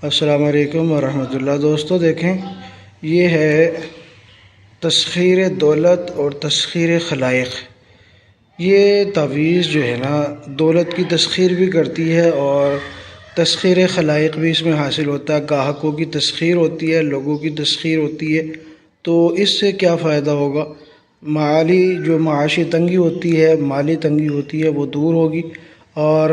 السلام علیکم ورحمۃ اللہ۔ دوستو دیکھیں، یہ ہے تسخیر دولت اور تسخیر خلائق۔ یہ تعویذ جو ہے نا، دولت کی تسخیر بھی کرتی ہے اور تسخیر خلائق بھی اس میں حاصل ہوتا ہے۔ گاہکوں کی تسخیر ہوتی ہے، لوگوں کی تسخیر ہوتی ہے۔ تو اس سے کیا فائدہ ہوگا؟ معاشی تنگی ہوتی ہے، مالی تنگی ہوتی ہے، وہ دور ہوگی، اور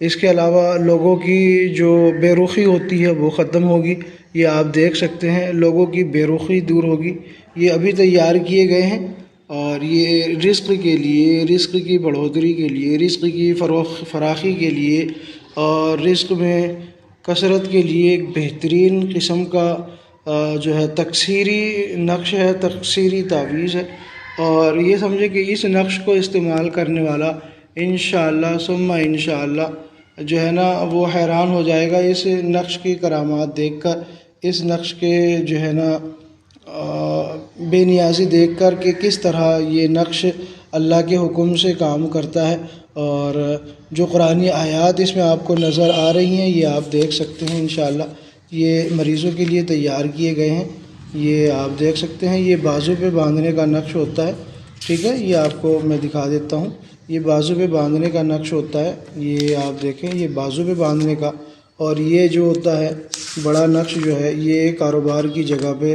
اس کے علاوہ لوگوں کی جو بے رخی ہوتی ہے وہ ختم ہوگی۔ یہ آپ دیکھ سکتے ہیں، لوگوں کی بے رخی دور ہوگی۔ یہ ابھی تیار کیے گئے ہیں اور یہ رزق کے لیے، رزق کی بڑھوتری کے لیے، رزق کی فراخی کے لیے اور رزق میں کثرت کے لیے ایک بہترین قسم کا جو ہے تکثیری نقش ہے، تکثیری تعویذ ہے۔ اور یہ سمجھے کہ اس نقش کو استعمال کرنے والا انشاءاللہ ثم انشاءاللہ جو ہے نا وہ حیران ہو جائے گا اس نقش کی کرامات دیکھ کر، اس نقش کے جو ہے نا بے نیازی دیکھ کر کہ کس طرح یہ نقش اللہ کے حکم سے کام کرتا ہے۔ اور جو قرآنی آیات اس میں آپ کو نظر آ رہی ہیں، یہ آپ دیکھ سکتے ہیں انشاءاللہ۔ یہ مریضوں کے لیے تیار کیے گئے ہیں، یہ آپ دیکھ سکتے ہیں۔ یہ بازو پہ باندھنے کا نقش ہوتا ہے، ٹھیک ہے، یہ آپ کو میں دکھا دیتا ہوں۔ یہ بازو پہ باندھنے کا نقش ہوتا ہے، یہ آپ دیکھیں، یہ بازو پہ باندھنے کا۔ اور یہ جو ہوتا ہے بڑا نقش جو ہے، یہ کاروبار کی جگہ پہ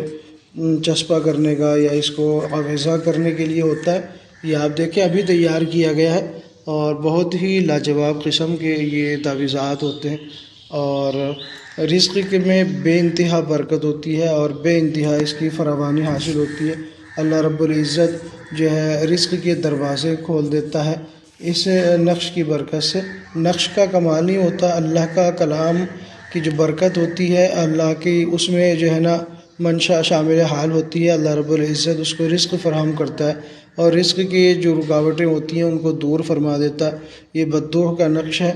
چسپاں کرنے کا یا اس کو آویزاں کرنے کے لیے ہوتا ہے۔ یہ آپ دیکھیں، ابھی تیار کیا گیا ہے اور بہت ہی لاجواب قسم کے یہ تعویذات ہوتے ہیں۔ اور رزق میں بے انتہا برکت ہوتی ہے اور بے انتہا اس کی فراوانی حاصل ہوتی ہے۔ اللہ رب العزت جو ہے رزق کے دروازے کھول دیتا ہے اس نقش کی برکت سے۔ نقش کا کمال نہیں ہوتا، اللہ کا کلام کی جو برکت ہوتی ہے، اللہ کی اس میں جو ہے نا منشا شامل حال ہوتی ہے۔ اللہ رب العزت اس کو رزق فراہم کرتا ہے اور رزق کی جو رکاوٹیں ہوتی ہیں ان کو دور فرما دیتا ہے۔ یہ بدوح کا نقش ہے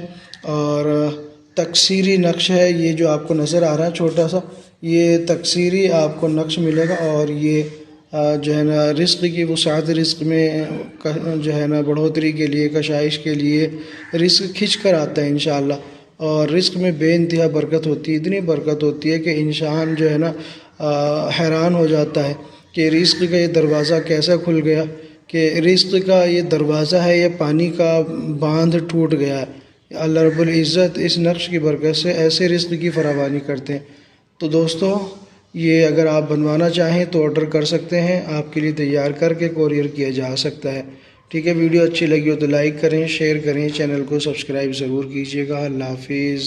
اور تکثیری نقش ہے۔ یہ جو آپ کو نظر آ رہا ہے چھوٹا سا، یہ تکثیری آپ کو نقش ملے گا اور یہ جو ہے نا رزق کی وسعت، رزق میں جو ہے نا بڑھوتری کے لیے، کشائش کے لیے رزق کھنچ کر آتا ہے انشاءاللہ۔ اور رزق میں بے انتہا برکت ہوتی ہے، اتنی برکت ہوتی ہے کہ انسان جو ہے نا حیران ہو جاتا ہے کہ رزق کا یہ دروازہ کیسا کھل گیا، کہ رزق کا یہ دروازہ ہے، یہ پانی کا باندھ ٹوٹ گیا ہے۔ اللہ رب العزت اس نقش کی برکت سے ایسے رزق کی فراوانی کرتے ہیں۔ تو دوستو، یہ اگر آپ بنوانا چاہیں تو آرڈر کر سکتے ہیں، آپ کے لیے تیار کر کے کوریئر کیا جا سکتا ہے، ٹھیک ہے۔ ویڈیو اچھی لگی ہو تو لائک کریں، شیئر کریں، چینل کو سبسکرائب ضرور کیجیے گا۔ اللہ حافظ۔